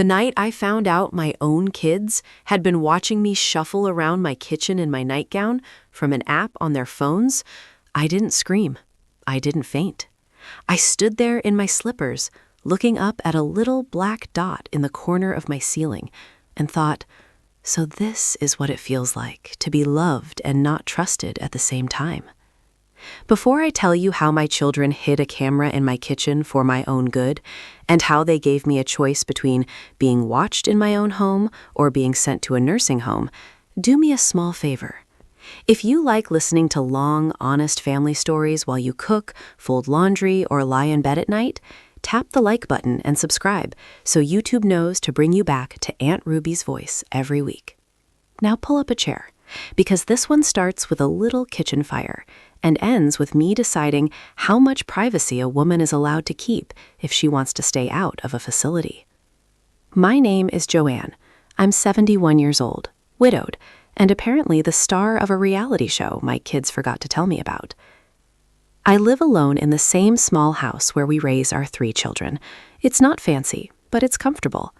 The night I found out my own kids had been watching me shuffle around my kitchen in my nightgown from an app on their phones, I didn't scream. I didn't faint. I stood there in my slippers, looking up at a little black dot in the corner of my ceiling, and thought, so this is what it feels like to be loved and not trusted at the same time. Before I tell you how my children hid a camera in my kitchen for my own good, and how they gave me a choice between being watched in my own home or being sent to a nursing home, do me a small favor. If you like listening to long, honest family stories while you cook, fold laundry, or lie in bed at night, tap the like button and subscribe so YouTube knows to bring you back to Aunt Ruby's voice every week. Now pull up a chair, because this one starts with a little kitchen fire and ends with me deciding how much privacy a woman is allowed to keep if she wants to stay out of a facility. My name is Joanne. I'm 71 years old, widowed, and apparently the star of a reality show my kids forgot to tell me about. I live alone in the same small house where we raise our 3 children. It's not fancy, but it's comfortable.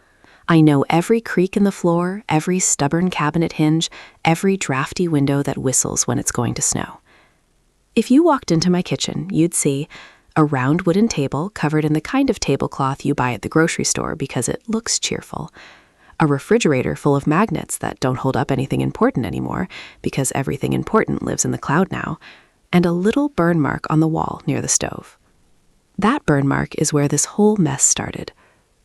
I know every creak in the floor, every stubborn cabinet hinge, every drafty window that whistles when it's going to snow. If you walked into my kitchen, you'd see a round wooden table covered in the kind of tablecloth you buy at the grocery store because it looks cheerful, a refrigerator full of magnets that don't hold up anything important anymore because everything important lives in the cloud now, and a little burn mark on the wall near the stove. That burn mark is where this whole mess started.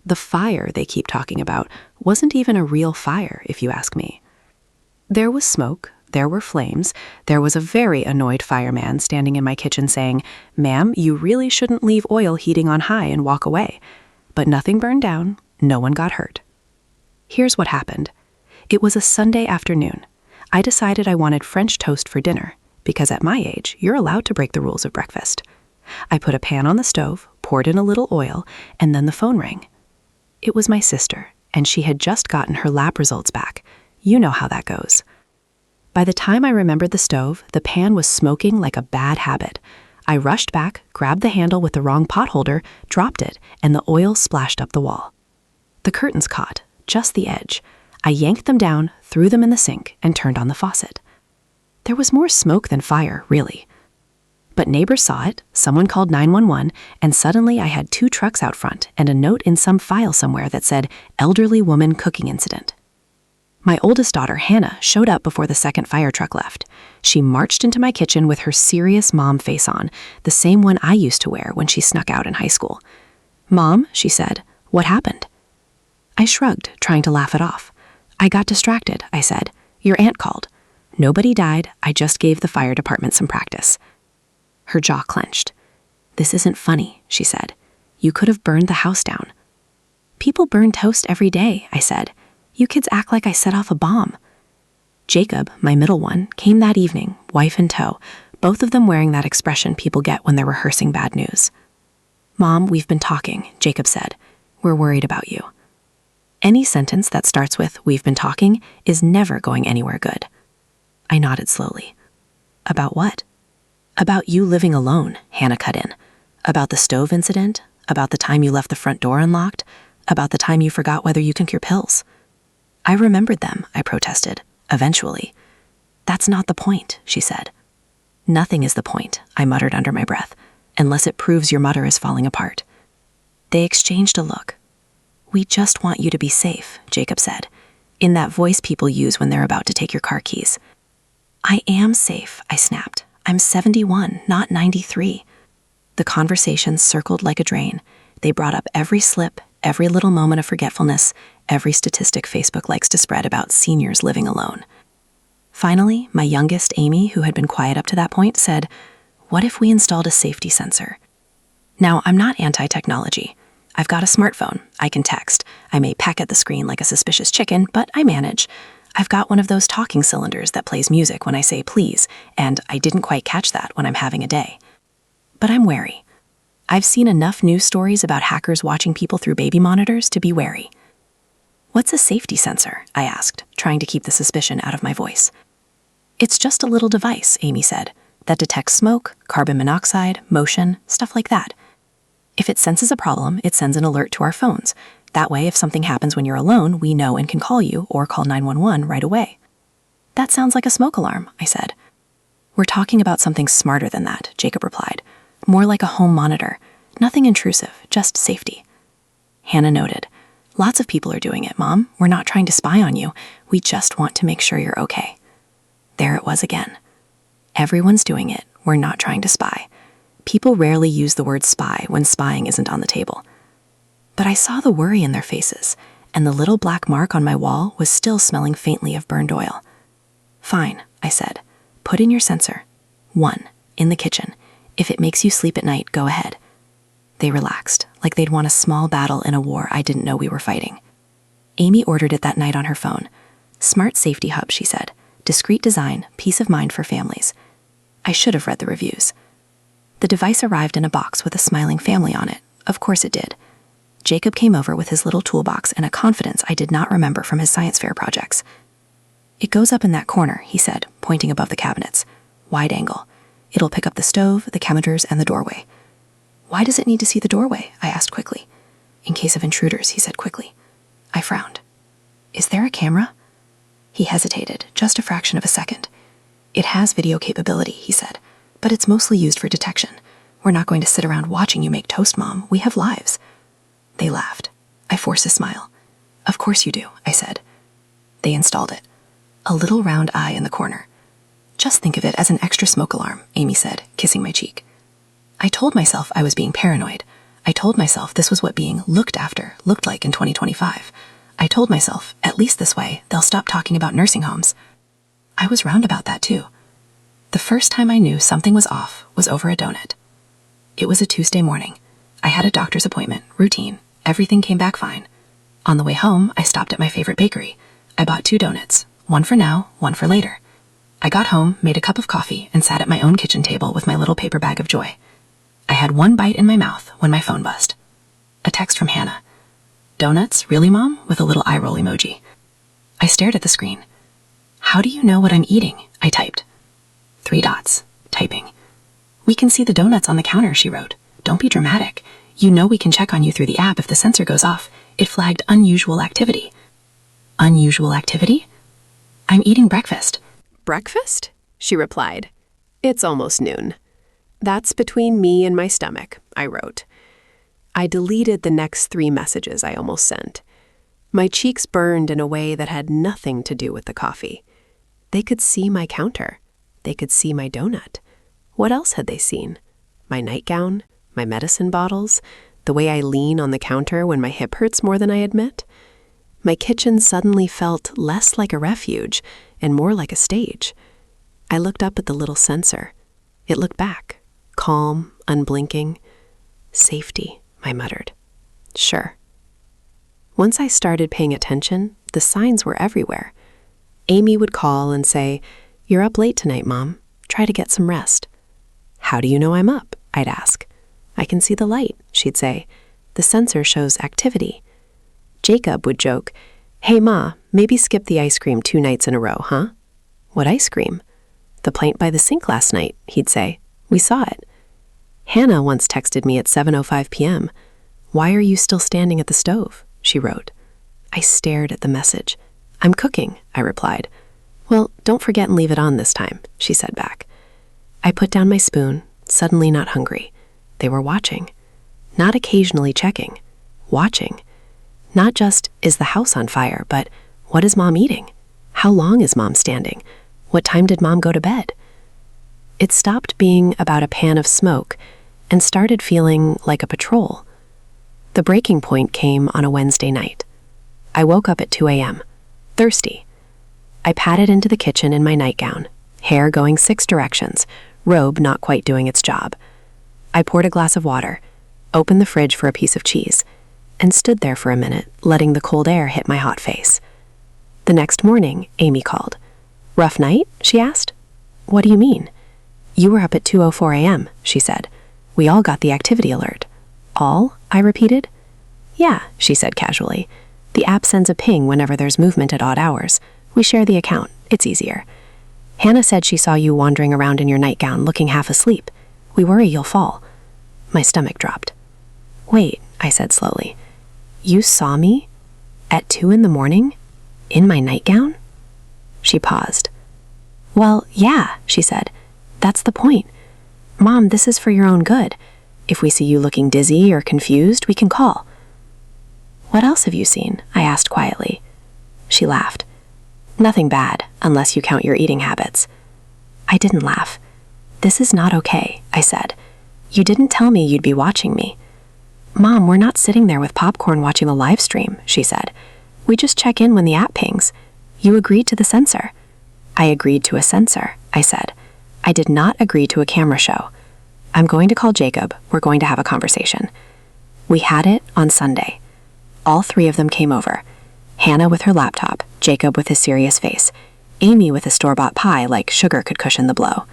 The fire they keep talking about wasn't even a real fire, if you ask me. There was smoke, there were flames, there was a very annoyed fireman standing in my kitchen saying, "Ma'am, you really shouldn't leave oil heating on high and walk away." But nothing burned down, no one got hurt. Here's what happened. It was a Sunday afternoon. I decided I wanted French toast for dinner, because at my age, you're allowed to break the rules of breakfast. I put a pan on the stove, poured in a little oil, and then the phone rang. It was my sister, and she had just gotten her lab results back. You know how that goes. By the time I remembered the stove, the pan was smoking like a bad habit. I rushed back, grabbed the handle with the wrong pot holder, dropped it, and the oil splashed up the wall. The curtains caught, just the edge. I yanked them down, threw them in the sink, and turned on the faucet. There was more smoke than fire, really. But neighbors saw it, someone called 911, and suddenly I had 2 trucks out front and a note in some file somewhere that said, "Elderly woman cooking incident." My oldest daughter, Hannah, showed up before the second fire truck left. She marched into my kitchen with her serious mom face on, the same one I used to wear when she snuck out in high school. "Mom," she said, "what happened?" I shrugged, trying to laugh it off. "I got distracted," I said. "Your aunt called. Nobody died, I just gave the fire department some practice." Her jaw clenched. "This isn't funny," she said. "You could have burned the house down." "People burn toast every day," I said. "You kids act like I set off a bomb." Jacob, my middle one, came that evening, wife in tow, both of them wearing that expression people get when they're rehearsing bad news. "Mom, we've been talking," Jacob said. "We're worried about you." Any sentence that starts with "we've been talking" is never going anywhere good. I nodded slowly. "About what?" "About you living alone," Hannah cut in. "About the stove incident, about the time you left the front door unlocked, about the time you forgot whether you can cure pills." "I remembered them," I protested, eventually. "That's not the point," she said. "Nothing is the point," I muttered under my breath, "unless it proves your mother is falling apart." They exchanged a look. "We just want you to be safe," Jacob said, in that voice people use when they're about to take your car keys. "I am safe," I snapped. "I'm 71, not 93. The conversation circled like a drain. They brought up every slip, every little moment of forgetfulness, every statistic Facebook likes to spread about seniors living alone. Finally, my youngest, Amy, who had been quiet up to that point, said, "What if we installed a safety sensor?" Now, I'm not anti-technology. I've got a smartphone. I can text. I may peck at the screen like a suspicious chicken, but I manage. I've got one of those talking cylinders that plays music when I say please, and I didn't quite catch that when I'm having a day. But I'm wary. I've seen enough news stories about hackers watching people through baby monitors to be wary. "What's a safety sensor?" I asked, trying to keep the suspicion out of my voice. "It's just a little device," Amy said, "that detects smoke, carbon monoxide, motion, stuff like that. If it senses a problem, it sends an alert to our phones. That way, if something happens when you're alone, we know and can call you or call 911 right away." "That sounds like a smoke alarm," I said. "We're talking about something smarter than that," Jacob replied. "More like a home monitor. Nothing intrusive, just safety." Hannah noted, "Lots of people are doing it, Mom. We're not trying to spy on you. We just want to make sure you're okay." There it was again. Everyone's doing it. We're not trying to spy. People rarely use the word spy when spying isn't on the table. But I saw the worry in their faces, and the little black mark on my wall was still smelling faintly of burned oil. "Fine," I said. "Put in your sensor. 1, in the kitchen. If it makes you sleep at night, go ahead." They relaxed, like they'd won a small battle in a war I didn't know we were fighting. Amy ordered it that night on her phone. "Smart safety hub," she said. "Discreet design, peace of mind for families." I should have read the reviews. The device arrived in a box with a smiling family on it. Of course it did. Jacob came over with his little toolbox and a confidence I did not remember from his science fair projects. "It goes up in that corner," he said, pointing above the cabinets. "Wide angle. It'll pick up the stove, the chemicals, and the doorway." "Why does it need to see the doorway?" I asked quickly. "In case of intruders," he said quickly. I frowned. "Is there a camera?" He hesitated, just a fraction of a second. "It has video capability," he said, "but it's mostly used for detection. We're not going to sit around watching you make toast, Mom. We have lives." They laughed. I forced a smile. "Of course you do," I said. They installed it. A little round eye in the corner. "Just think of it as an extra smoke alarm," Amy said, kissing my cheek. I told myself I was being paranoid. I told myself this was what being looked after looked like in 2025. I told myself, at least this way, they'll stop talking about nursing homes. I was round about that too. The first time I knew something was off was over a donut. It was a Tuesday morning. I had a doctor's appointment, routine. Everything came back fine. On the way home, I stopped at my favorite bakery. I bought 2 donuts, one for now, one for later. I got home, made a cup of coffee, and sat at my own kitchen table with my little paper bag of joy. I had 1 bite in my mouth when my phone buzzed. A text from Hannah. "Donuts? Really, Mom?" with a little eye roll emoji. I stared at the screen. "How do you know what I'm eating?" I typed. 3 dots. Typing. "We can see the donuts on the counter," she wrote. "Don't be dramatic. You know we can check on you through the app if the sensor goes off. It flagged unusual activity." "Unusual activity?" "I'm eating breakfast." "Breakfast?" she replied. "It's almost noon." "That's between me and my stomach," I wrote. I deleted the next 3 messages I almost sent. My cheeks burned in a way that had nothing to do with the coffee. They could see my counter. They could see my donut. What else had they seen? My nightgown? My medicine bottles? The way I lean on the counter when my hip hurts more than I admit? My kitchen suddenly felt less like a refuge and more like a stage. I looked up at the little sensor. It looked back, calm, unblinking. "Safety," I muttered. "Sure." Once I started paying attention, the signs were everywhere. Amy would call and say, "You're up late tonight, Mom. Try to get some rest." "How do you know I'm up?" I'd ask. "I can see the light," she'd say. "The sensor shows activity." Jacob would joke, "Hey, Ma, maybe skip the ice cream 2 nights in a row, huh?" "What ice cream?" "The pint by the sink last night," he'd say. "We saw it." Hannah once texted me at 7:05 p.m. "Why are you still standing at the stove?" she wrote. I stared at the message. "I'm cooking," I replied. "Well, don't forget and leave it on this time," she said back. I put down my spoon, suddenly not hungry. They were watching. Not occasionally checking. Watching. Not just, is the house on fire, but what is Mom eating? How long is Mom standing? What time did Mom go to bed? It stopped being about a pan of smoke and started feeling like a patrol. The breaking point came on a Wednesday night. I woke up at 2 a.m., thirsty. I padded into the kitchen in my nightgown, hair going 6 directions, robe not quite doing its job. I poured a glass of water, opened the fridge for a piece of cheese, and stood there for a minute, letting the cold air hit my hot face. The next morning, Amy called. "Rough night?" she asked. "What do you mean?" "You were up at 2:04 a.m., she said. "We all got the activity alert." "All?" I repeated. "Yeah," she said casually. "The app sends a ping whenever there's movement at odd hours. We share the account. It's easier. Hannah said she saw you wandering around in your nightgown looking half asleep. We worry you'll fall." My stomach dropped. "Wait," I said slowly. You saw me? At 2 in the morning? In my nightgown? She paused. Well, yeah, she said. That's the point. Mom, this is for your own good. If we see you looking dizzy or confused, we can call. What else have you seen? I asked quietly. She laughed. Nothing bad, unless you count your eating habits. I didn't laugh. This is not okay, I said. You didn't tell me you'd be watching me. Mom, we're not sitting there with popcorn watching the live stream, she said. We just check in when the app pings. You agreed to the censor. I agreed to a censor, I said. I did not agree to a camera show. I'm going to call Jacob. We're going to have a conversation. We had it on Sunday. All 3 of them came over. Hannah with her laptop, Jacob with his serious face, Amy with a store-bought pie like sugar could cushion the blow.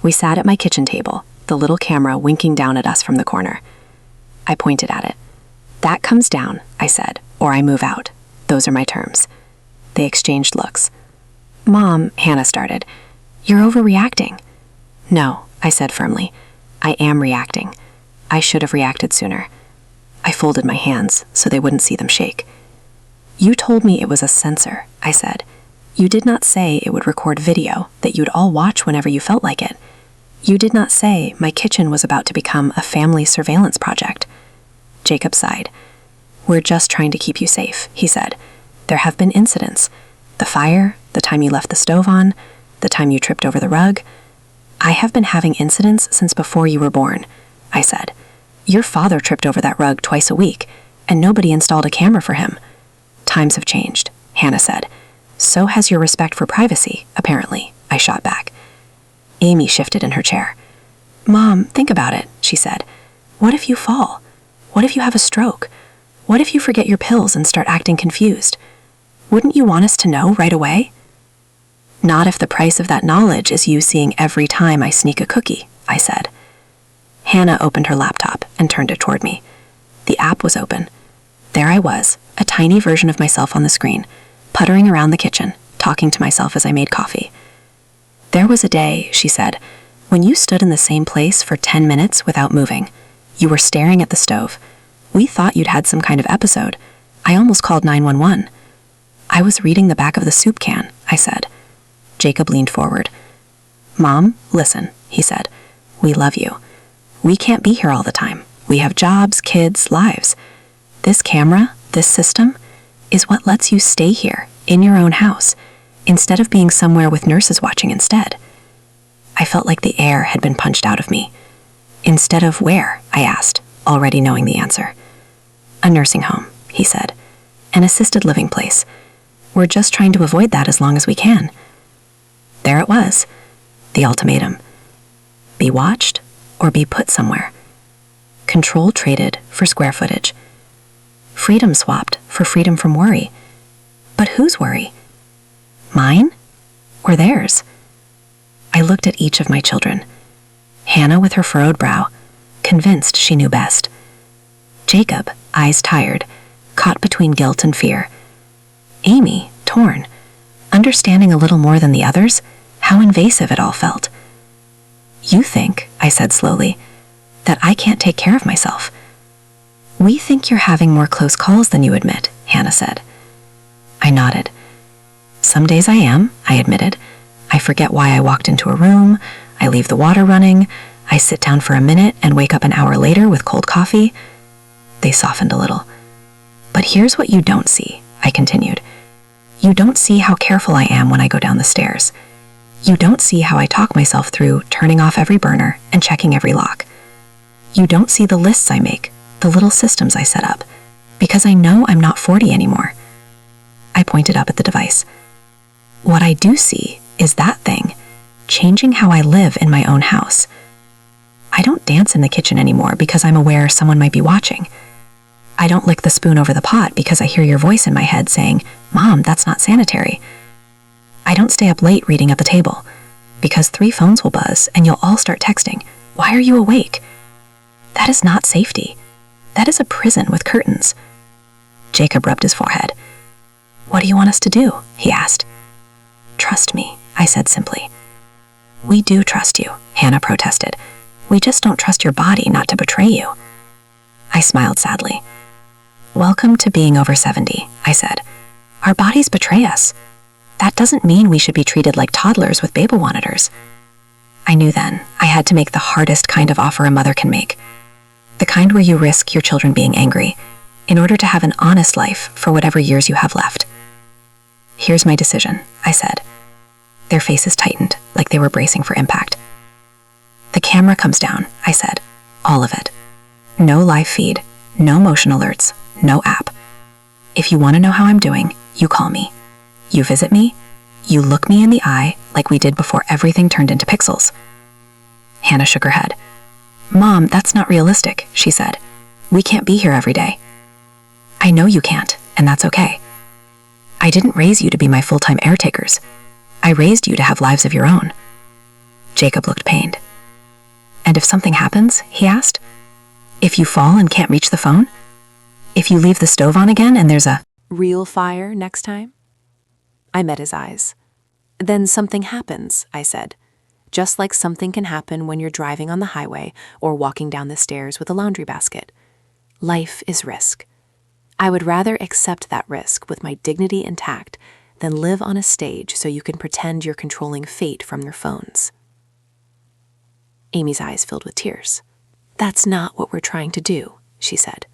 We sat at my kitchen table, the little camera winking down at us from the corner. I pointed at it. That comes down, I said, or I move out. Those are my terms. They exchanged looks. Mom, Hannah started. You're overreacting. No, I said firmly. I am reacting. I should have reacted sooner. I folded my hands so they wouldn't see them shake. You told me it was a censor, I said. You did not say it would record video that you'd all watch whenever you felt like it. You did not say my kitchen was about to become a family surveillance project. Jacob sighed. We're just trying to keep you safe, he said. There have been incidents. The fire, the time you left the stove on, the time you tripped over the rug. I have been having incidents since before you were born, I said. Your father tripped over that rug twice a week, and nobody installed a camera for him. Times have changed, Hannah said. So has your respect for privacy, apparently, I shot back. Amy shifted in her chair. Mom, think about it, she said. What if you fall? What if you have a stroke? What if you forget your pills and start acting confused? Wouldn't you want us to know right away? Not if the price of that knowledge is you seeing every time I sneak a cookie, I said. Hannah opened her laptop and turned it toward me. The app was open. There I was, a tiny version of myself on the screen, puttering around the kitchen, talking to myself as I made coffee. There was a day, she said, when you stood in the same place for 10 minutes without moving. You were staring at the stove. We thought you'd had some kind of episode. I almost called 911. I was reading the back of the soup can, I said. Jacob leaned forward. Mom, listen, he said. We love you. We can't be here all the time. We have jobs, kids, lives. This camera, this system, is what lets you stay here, in your own house, instead of being somewhere with nurses watching instead. I felt like the air had been punched out of me. Instead of where? I asked, already knowing the answer. A nursing home, he said. An assisted living place. We're just trying to avoid that as long as we can. There it was, the ultimatum. Be watched or be put somewhere. Control traded for square footage. Freedom swapped for freedom from worry. But whose worry? Mine or theirs? I looked at each of my children. Hannah with her furrowed brow, convinced she knew best. Jacob, eyes tired, caught between guilt and fear. Amy, torn, understanding a little more than the others how invasive it all felt. You think, I said slowly, that I can't take care of myself. We think you're having more close calls than you admit, Hannah said. I nodded. Some days I am, I admitted. I forget why I walked into a room, I leave the water running, I sit down for a minute and wake up an hour later with cold coffee. They softened a little. But here's what you don't see, I continued. You don't see how careful I am when I go down the stairs. You don't see how I talk myself through turning off every burner and checking every lock. You don't see the lists I make, the little systems I set up, because I know I'm not 40 anymore. I pointed up at the device. What I do see is that thing, changing how I live in my own house. I don't dance in the kitchen anymore because I'm aware someone might be watching. I don't lick the spoon over the pot because I hear your voice in my head saying, Mom, that's not sanitary. I don't stay up late reading at the table because 3 phones will buzz and you'll all start texting, Why are you awake? That is not safety. That is a prison with curtains. Jacob rubbed his forehead. What do you want us to do? He asked. Trust me, I said simply. We do trust you, Hannah protested. We just don't trust your body not to betray you. I smiled sadly. Welcome to being over 70, I said. Our bodies betray us. That doesn't mean we should be treated like toddlers with Babel monitors. I knew then I had to make the hardest kind of offer a mother can make. The kind where you risk your children being angry in order to have an honest life for whatever years you have left. Here's my decision, I said. Their faces tightened like they were bracing for impact. The camera comes down, I said. All of it. No live feed, no motion alerts, no app. If you want to know how I'm doing, you call me. You visit me, you look me in the eye like we did before everything turned into pixels. Hannah shook her head. Mom, that's not realistic, she said. We can't be here every day. I know you can't, and that's okay. I didn't raise you to be my full-time caretakers. I raised you to have lives of your own. Jacob looked pained. And if something happens, he asked, if you fall and can't reach the phone? If you leave the stove on again and there's a real fire next time? I met his eyes. Then something happens, I said. Just like something can happen when you're driving on the highway or walking down the stairs with a laundry basket. Life is risk. I would rather accept that risk with my dignity intact than live on a stage so you can pretend you're controlling fate from your phones. Amy's eyes filled with tears. That's not what we're trying to do, she said.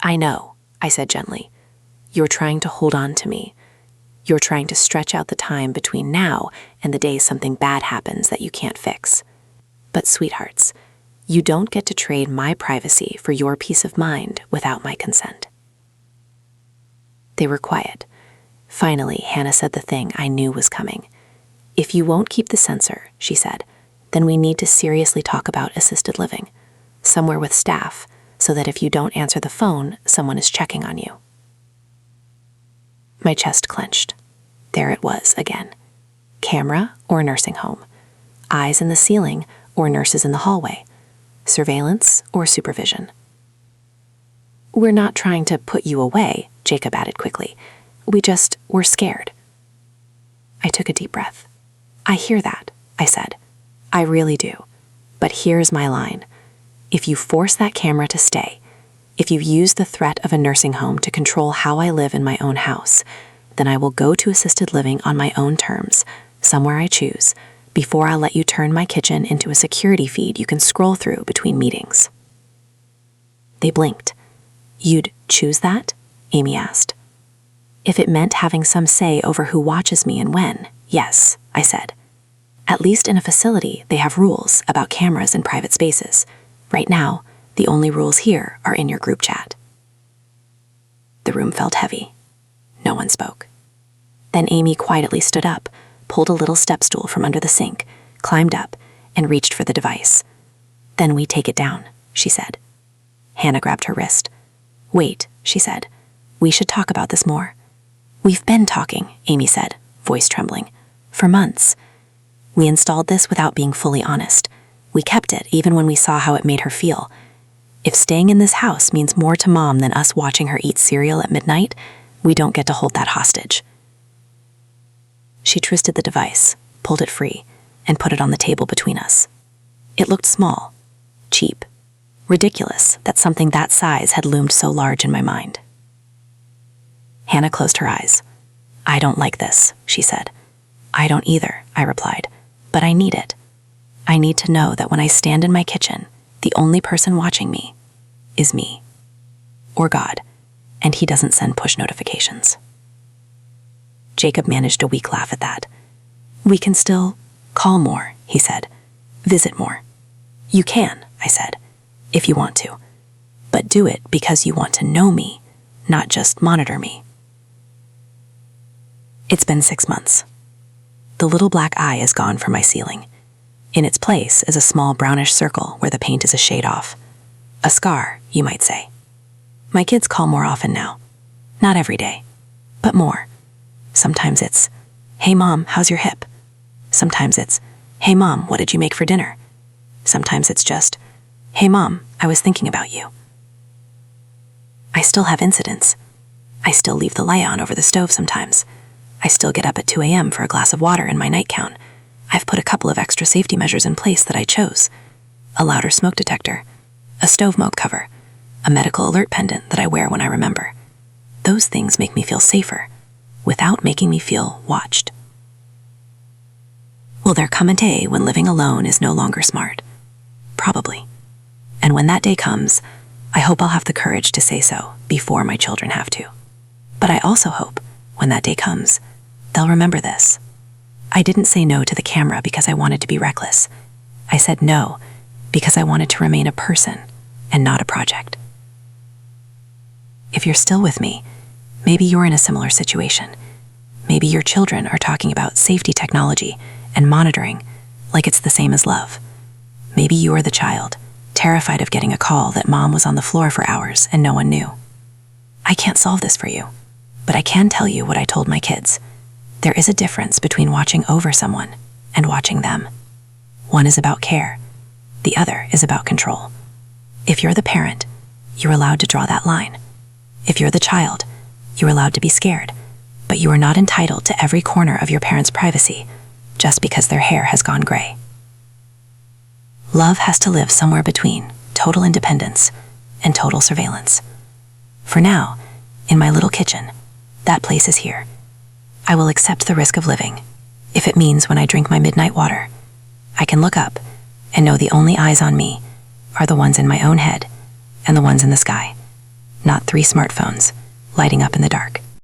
I know, I said gently. You're trying to hold on to me. You're trying to stretch out the time between now and the day something bad happens that you can't fix. But sweethearts, you don't get to trade my privacy for your peace of mind without my consent. They were quiet. Finally, Hannah said the thing I knew was coming. If you won't keep the sensor, she said, then we need to seriously talk about assisted living, somewhere with staff, so that if you don't answer the phone, someone is checking on you. My chest clenched. There it was again. Camera or nursing home. Eyes in the ceiling or nurses in the hallway. Surveillance or supervision. We're not trying to put you away, Jacob added quickly. We're scared. I took a deep breath. I hear that, I said. I really do. But here's my line. If you force that camera to stay, if you use the threat of a nursing home to control how I live in my own house, then I will go to assisted living on my own terms, somewhere I choose, before I'll let you turn my kitchen into a security feed you can scroll through between meetings. They blinked. You'd choose that? Amy asked. If it meant having some say over who watches me and when, yes, I said. At least in a facility, they have rules about cameras in private spaces. Right now, the only rules here are in your group chat. The room felt heavy. No one spoke. Then Amy quietly stood up, pulled a little step stool from under the sink, climbed up, and reached for the device. Then we take it down, she said. Hannah grabbed her wrist. Wait, she said. We should talk about this more. We've been talking, Amy said, voice trembling. For months. We installed this without being fully honest. We kept it even when we saw how it made her feel. If staying in this house means more to Mom than us watching her eat cereal at midnight, we don't get to hold that hostage. She twisted the device, pulled it free, and put it on the table between us. It looked small, cheap, ridiculous that something that size had loomed so large in my mind. Hannah closed her eyes. I don't like this, she said. I don't either, I replied, but I need it. I need to know that when I stand in my kitchen, the only person watching me is me, or God, and he doesn't send push notifications. Jacob managed a weak laugh at that. We can still call more, he said. Visit more. You can, I said, if you want to, but do it because you want to know me, not just monitor me. It's been 6 months. The little black eye is gone from my ceiling. In its place is a small brownish circle where the paint is a shade off. A scar, you might say. My kids call more often now. Not every day, but more. Sometimes it's, hey Mom, how's your hip? Sometimes it's, hey Mom, what did you make for dinner? Sometimes it's just, hey Mom, I was thinking about you. I still have incidents. I still leave the light on over the stove sometimes. I still get up at 2 a.m. for a glass of water in my nightgown. I've put a couple of extra safety measures in place that I chose. A louder smoke detector, a stove mope cover, a medical alert pendant that I wear when I remember. Those things make me feel safer, without making me feel watched. Will there come a day when living alone is no longer smart? Probably. And when that day comes, I hope I'll have the courage to say so before my children have to. But I also hope, when that day comes, they'll remember this. I didn't say no to the camera because I wanted to be reckless. I said no because I wanted to remain a person and not a project. If you're still with me, maybe you're in a similar situation. Maybe your children are talking about safety technology and monitoring like it's the same as love. Maybe you are the child, terrified of getting a call that mom was on the floor for hours and no one knew. I can't solve this for you, but I can tell you what I told my kids. There is a difference between watching over someone and watching them. One is about care. The other is about control. If you're the parent, you're allowed to draw that line. If you're the child, you're allowed to be scared, but you are not entitled to every corner of your parents' privacy just because their hair has gone gray. Love has to live somewhere between total independence and total surveillance. For now, in my little kitchen, that place is here. I will accept the risk of living, if it means when I drink my midnight water, I can look up and know the only eyes on me are the ones in my own head and the ones in the sky, not 3 smartphones lighting up in the dark.